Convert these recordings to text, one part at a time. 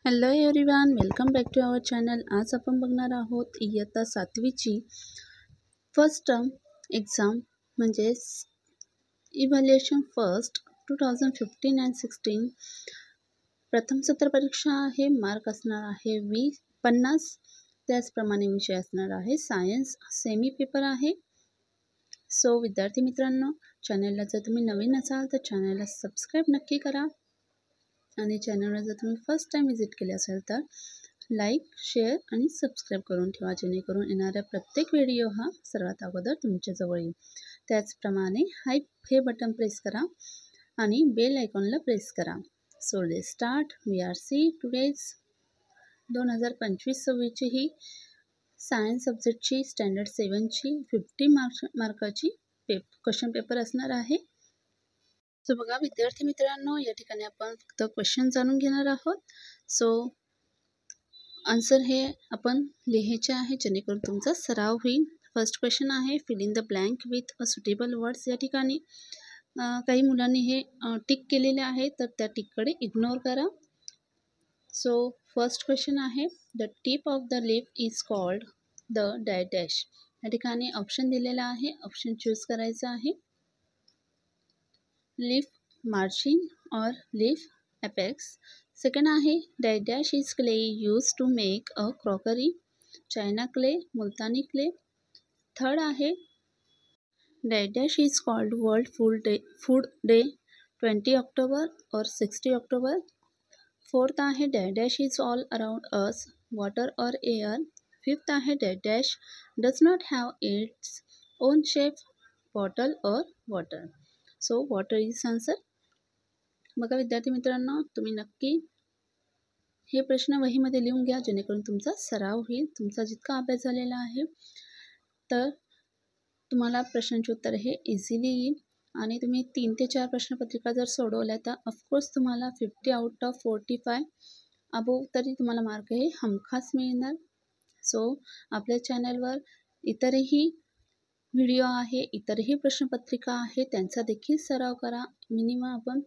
Hello everyone, welcome back to our channel. आज आपण बघणार आहोत इयत्ता 7वीची फर्स्ट टर्म एक्झाम म्हणजेच इव्हॅल्युएशन फर्स्ट 2015 अँड 16 प्रथम सत्र परीक्षा आहे. मार्क असणार आहे 50. त्याचप्रमाणे विषय असणार आहे सायन्स. सेमी पेपर आहे. सो विद्यार्थी मित्रांनो, चॅनलला जर तुम्ही नवीन असाल तर चॅनलला सबस्क्राईब नक्की करा आणि चॅनलवर जर तुम्ही फर्स्ट टाइम विजिट केले असेल तर लाईक, शेअर आणि सबस्क्राईब करून ठेवा, जेणेकरून येणारा प्रत्येक व्हिडिओ हा सर्वात अगोदर तुमच्याजवळ येईल. त्याचप्रमाणे हे बटन प्रेस करा आणि बेल आयकॉनला प्रेस करा. So let's start. We are see today's 2025-26 ही सायन्स सब्जेक्टची स्टँडर्ड 7ची 50 मार्काची क्वेश्चन पेपर असणार आहे. सो बघा विद्यार्थी मित्रांनो, या ठिकाणी आपण फक्त क्वेश्चन जाणून घेणार आहोत. सो आन्सर हे आपण लिहायचे आहे, जेणेकरून तुमचा सराव होईल. फर्स्ट क्वेश्चन आहे fill in the blank with a suitable words. या ठिकाणी काही मुलांनी हे टिक केलेले आहे, तर त्या टिककडे इग्नोर करा. सो फर्स्ट क्वेश्चन आहे the tip of the leaf is called the dash. या ठिकाणी ऑप्शन दिलेला आहे, ऑप्शन चूज करायचा आहे. लीफ मार्जिन और लीफ एपेक्स. सेकंड आहे dash is clay use to make a crockery. China clay, Multani clay. Third आहे dash is called world food day 20 October और 60 ऑक्टोबर. फोर्थ आहे dash is all around us, water और air. Fifth आहे dash does not have its own shape, bottle और water. So water is answer. बघा विद्यार्थी मित्रांनो, तुम्ही नक्की हे प्रश्न वहीमध्ये लिहून घ्या, जेणेकरून तुमचा सराव होईल. तुमचा जितका अभ्यास झालेला आहे तर तुम्हाला प्रश्नांची उत्तर हे इझिली येईल. आणि तुम्ही 3 ते 4 प्रश्नपत्रिका जर सोडवल्या तर ऑफकोर्स तुम्हाला 50 आउट ऑफ 45 अबोव तरी तुम्हाला मार्क हे हमखास मिळणार. सो आपल्या चॅनलवर इतरही व्हिडिओ आहे, इतरही प्रश्नपत्रिका आहे, त्यांचा देखील सराव करा. मिनिमम आपण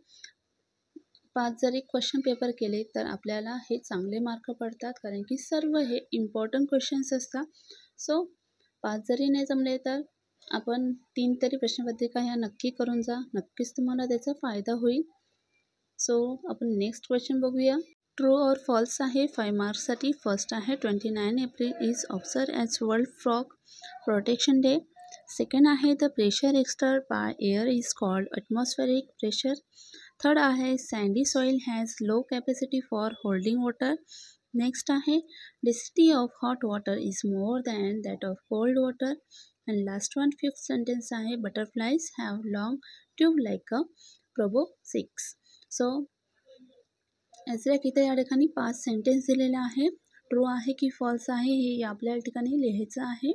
5 जरी क्वेश्चन पेपर केले तर आपल्याला हे चांगले मार्क पडतात, कारण की सर्व हे इम्पॉर्टंट क्वेश्चन्स असतात. सो 5 जरी नाही जमले तर आपण 3 तरी प्रश्नपत्रिका ह्या नक्की करून जा. नक्कीच तुम्हाला त्याचा फायदा होईल. सो आपण नेक्स्ट क्वेश्चन बघूया. ट्रू और फॉल्स आहे 5 मार्क्ससाठी. फर्स्ट आहे 29 April is observe as world frog protection day. Second आहे the pressure exerted by air is called atmospheric pressure. Third आहे sandy soil has low capacity for holding water. Next आहे density of hot water is more than that of cold water. And last one fifth sentence आहे butterflies have long tube like a प्रोबोसिक्स. So इथे या ठिकाणी 5 sentence दिलेले आहे. True आहे की false आहे हे आपल्या ठिकाणी लिहायचं आहे.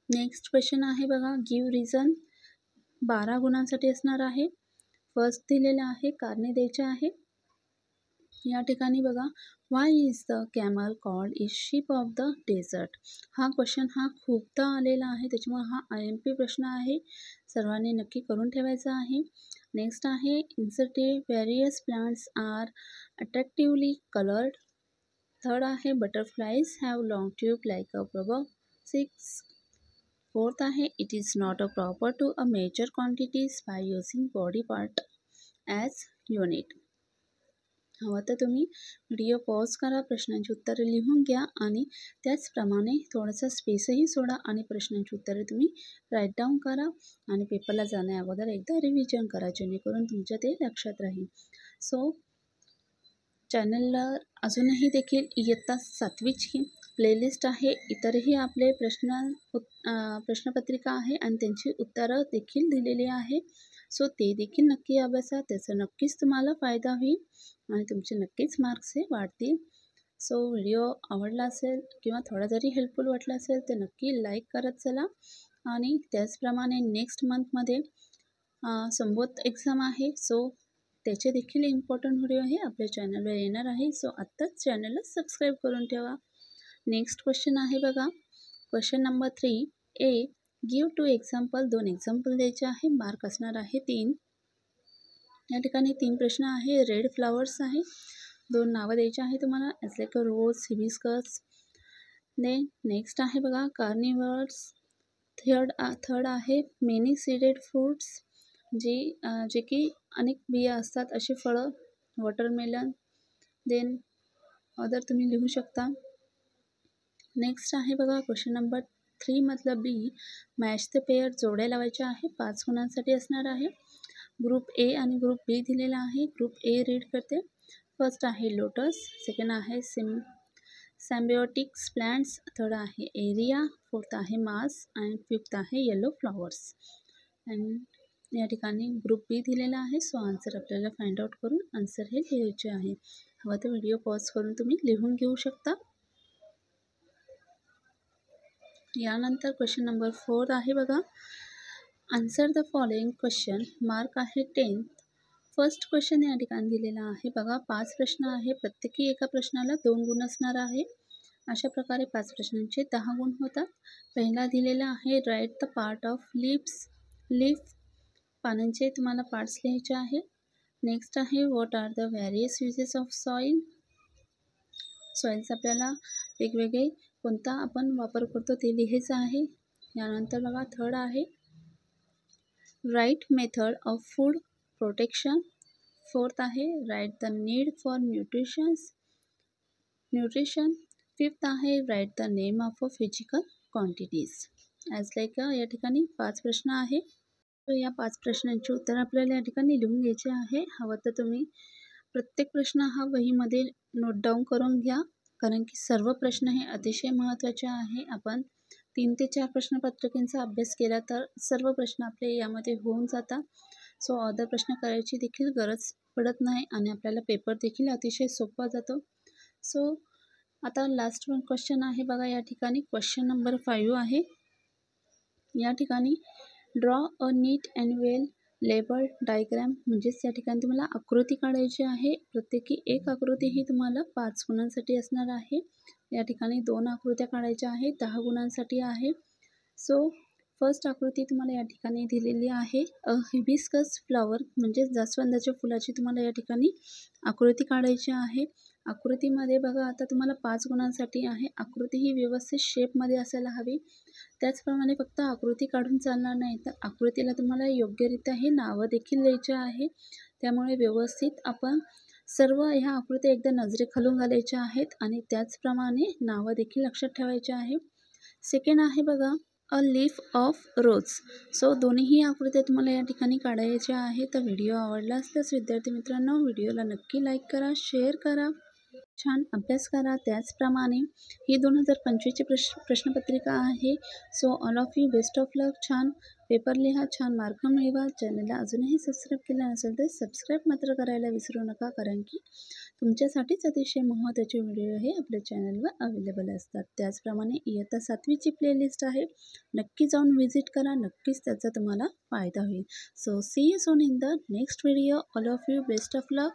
नेक्स्ट क्वेश्चन आहे बघा, गिव्ह रिझन. 12 गुणांसाठी असणार आहे. फर्स्ट दिलेलं आहे, कारणे द्यायचे आहे. या ठिकाणी बघा, Y is the camel called is ship of the dessert. हा क्वेश्चन हा खूपदा आलेला आहे, त्याच्यामुळे हा IMP प्रश्न आहे, सर्वांनी नक्की करून ठेवायचा आहे. नेक्स्ट आहे inserted various plants are attractively coloured. Third आहे butterflies have long tube like a proboscis. Fourth आहे it is not a proper to a measure quantities by using body part as unit. हवं तर तुम्ही video pause करा, प्रश्नांची उत्तरे लिहून घ्या आणि त्याचप्रमाणे थोडासा स्पेसही सोडा आणि प्रश्नांची उत्तरे तुम्ही राईट डाऊन करा आणि पेपरला जाण्या अगोदर एकदा रिव्हिजन करा, जेणेकरून तुमच्या ते लक्षात राहील. सो चॅनलला अजूनही देखील इयत्ता 7वीची प्लेलिस्ट आहे. इतरही आपले प्रश्नपत्रिका आहे आणि त्यांची उत्तरं देखील दिलेली आहे. सो ते देखील नक्की अभ्यासा, त्याचा नक्कीच तुम्हाला फायदा होईल आणि तुमचे नक्कीच मार्क्स हे वाढतील. सो व्हिडिओ आवडला असेल किंवा थोडा जरी हेल्पफुल वाटला असेल तर नक्की लाईक करत चला. आणि त्याचप्रमाणे नेक्स्ट मंथमध्ये संबोध एक्झाम आहे. सो त्याचे देखील इम्पॉर्टंट व्हिडिओ हे आपल्या चॅनलवर येणार आहे. सो आत्ताच चॅनलला सबस्क्राईब करून ठेवा. नेक्स्ट क्वेश्चन आहे बघा, question number 3 A. Give 2 example. 2 example द्यायचे आहे. मार्क असणार आहे 3. या ठिकाणी 3 प्रश्न आहे. रेड फ्लावर्स आहे. 2 नावं द्यायची आहे तुम्हाला, as like a rose, hibiscus. Then next आहे बघा कार्निवर्स. थर्ड आहे मेनी सीडेड फ्रूट्स, जे की अनेक बिया असतात अशी फळं, वॉटरमेलन. देन अदर तुम्ही लिहू शकता. नेक्स्ट आहे बघा क्वेश्चन नंबर 3 मधलं बी, मॅच द पेअर, जोड्या लावायच्या आहे, 5 गुणांसाठी असणार आहे. ग्रुप ए आणि ग्रुप बी दिलेला आहे. ग्रुप ए रीड करते. फर्स्ट आहे लोटस, सेकंड आहे सिम्बायोटिक्स प्लांट्स, थर्ड आहे एरिया, फोर्थ आहे मास अँड फिफ्थ आहे येलो फ्लॉवर्स. अँड या ठिकाणी ग्रुप बी दिलेला आहे. सो आन्सर आपल्याला फाइंड आउट करून आन्सर हे लिहायचे आहे. हवा तर व्हिडिओ पॉज करून तुम्ही लिहून घेऊ शकता. यानंतर क्वेश्चन नंबर 4 आहे बघा, answer the following question, mark आहे 10. फर्स्ट क्वेश्चन या ठिकाणी दिलेला आहे बघा. 5 प्रश्न आहे, प्रत्येकी एका प्रश्नाला 2 गुण असणार आहे. अशा प्रकारे 5 प्रश्नांचे 10 गुण होतात. पहिला दिलेला आहे write the part of leaf, पानांचे तुम्हाला पार्ट्स लिहायचे आहे. नेक्स्ट आहे what are the various uses of soils, आपल्याला वेगवेगळे कोणता आपण वापर करतो ते लिहायचं आहे. यानंतर बघा थर्ड आहे write method of food protection. Fourth आहे write the need for nutrition. Fifth आहे write the name of a physical quantities. As like या ठिकाणी 5 प्रश्न आहे. तर या 5 प्रश्नांची उत्तर आपल्याला या ठिकाणी लिहून घ्यायचे आहे. हवं तर तुम्ही प्रत्येक प्रश्न हा वहीमध्ये नोट डाऊन करून घ्या, कारण की सर्व प्रश्न हे अतिशय महत्त्वाचे आहे. आपण 3 ते 4 प्रश्नपत्रिकांचा अभ्यास केला तर सर्व प्रश्न आपले यामध्ये होऊन जातात. सो अदर प्रश्न करायची देखील गरज पडत नाही आणि आपल्याला पेपर देखील अतिशय सोपा जातो. सो आता लास्ट वन क्वेश्चन आहे बघा. या ठिकाणी क्वेश्चन नंबर 5 आहे. या ठिकाणी draw a neat and well label diagram, म्हणजेच या ठिकाणी तुम्हाला आकृती काढायची आहे. प्रत्येकी एक आकृती ही तुम्हाला 5 गुणांसाठी असणार आहे. या ठिकाणी 2 आकृत्या काढायच्या आहेत, 10 गुणांसाठी आहे. सो फर्स्ट आकृती तुम्हाला या ठिकाणी दिलेली आहे हिबिस्कस फ्लॉवर, म्हणजेच जास्वंदाच्या फुलाची तुम्हाला या ठिकाणी आकृती काढायची आहे. आकृतीमध्ये बघा आता तुम्हाला 5 गुणांसाठी आहे. आकृती ही व्यवस्थित शेपमध्ये असायला हवी. त्याचप्रमाणे फक्त आकृती काढून चालणार नाही, तर आकृतीला तुम्हाला योग्यरित्या हे नावं देखील द्यायचे आहे. त्यामुळे व्यवस्थित आपण सर्व ह्या आकृत्या एकदा नजरेखालून घालायच्या आहेत आणि त्याचप्रमाणे नावं देखील लक्षात ठेवायचे आहे. सेकंड आहे बघा a leaf of rose. So दोन्हीही आकृत्या तुम्हाला या ठिकाणी काढायच्या आहेत. तर व्हिडिओ आवडला असल्यास विद्यार्थी मित्रांनो व्हिडिओला नक्की लाईक करा, शेअर करा, छान अभ्यास करा. त्याचप्रमाणे ही 2025ची प्रश्नपत्रिका आहे. So all of you best of luck. छान पेपर लिहा, छान मार्क मिळवा. चॅनलला अजूनही सबस्क्राईब केलं नसेल तर सबस्क्राईब मात्र करायला विसरू नका, कारण की तुमच्यासाठीच अतिशय महत्त्वाचे व्हिडिओ हे आपल्या चॅनलवर अवेलेबल असतात. त्याचप्रमाणे इयत्ता 7वीची प्लेलिस्ट आहे, नक्की जाऊन व्हिजिट करा, नक्कीच त्याचा तुम्हाला फायदा होईल. So see you soon in the next video. All of you best of luck.